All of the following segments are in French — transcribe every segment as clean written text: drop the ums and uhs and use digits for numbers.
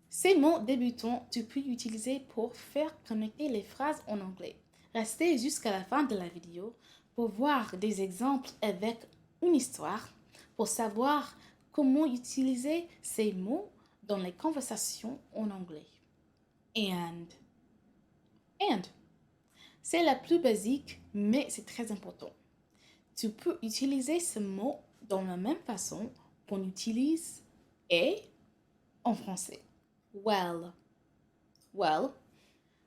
Ces mots débutants, tu peux utiliser pour faire connecter les phrases en anglais. Restez jusqu'à la fin de la vidéo pour voir des exemples avec une histoire, pour savoir comment utiliser ces mots dans les conversations en anglais. And. And. C'est la plus basique, mais c'est très important. Tu peux utiliser ce mot dans la même façon qu'on utilise et en français. Well. Well,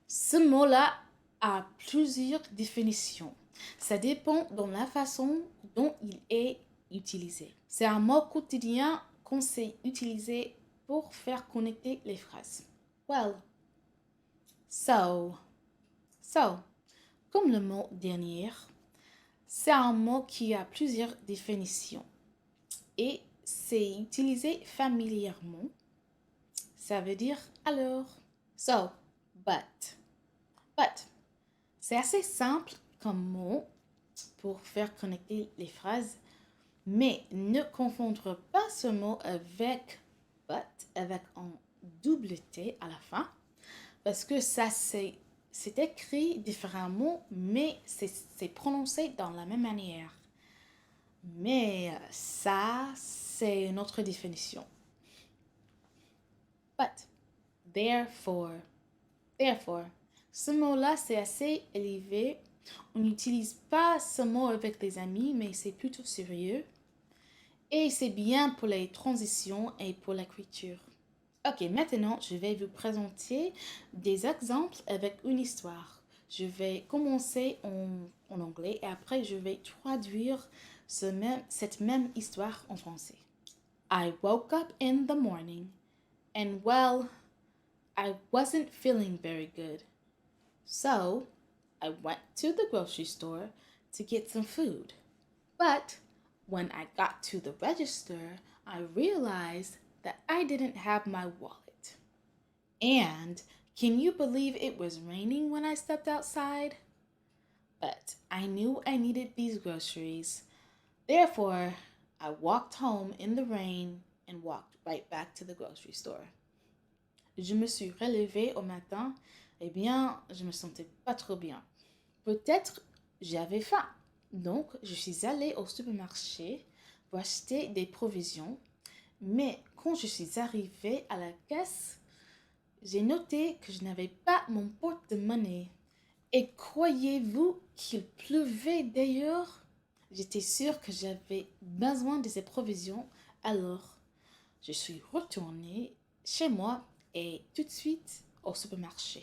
ce mot-là a plusieurs définitions. Ça dépend de la façon dont il est utilisé. C'est un mot quotidien qu'on sait utiliser pour faire connecter les phrases. Well. So. So. Comme le mot dernier, c'est un mot qui a plusieurs définitions et c'est utilisé familièrement. Ça veut dire alors. So, but. But. C'est assez simple comme mot pour faire connecter les phrases, mais ne confondre pas ce mot avec but, avec un double T à la fin, parce que ça c'est écrit différemment, mais c'est prononcé dans la même manière. Mais ça, c'est une autre définition. But, therefore, therefore. Ce mot-là, c'est assez élevé. On n'utilise pas ce mot avec les amis, mais c'est plutôt sérieux. Et c'est bien pour les transitions et pour l'écriture. Ok, maintenant, je vais vous présenter des exemples avec une histoire. Je vais commencer en anglais et après, je vais traduire cette même histoire en français. I woke up in the morning and well, I wasn't feeling very good. So, I went to the grocery store to get some food. But when I got to the register, I realized that I didn't have my wallet. And can you believe it was raining when I stepped outside? But I knew I needed these groceries. Therefore, I walked home in the rain and walked right back to the grocery store. Je me suis relevée au matin, eh bien, je me sentais pas trop bien. Peut-être j'avais faim. Donc, je suis allée au supermarché pour acheter des provisions. Mais quand je suis arrivée à la caisse, j'ai noté que je n'avais pas mon porte-monnaie. Et croyez-vous qu'il pleuvait d'ailleurs? J'étais sûre que j'avais besoin de ces provisions. Alors, je suis retournée chez moi et tout de suite au supermarché.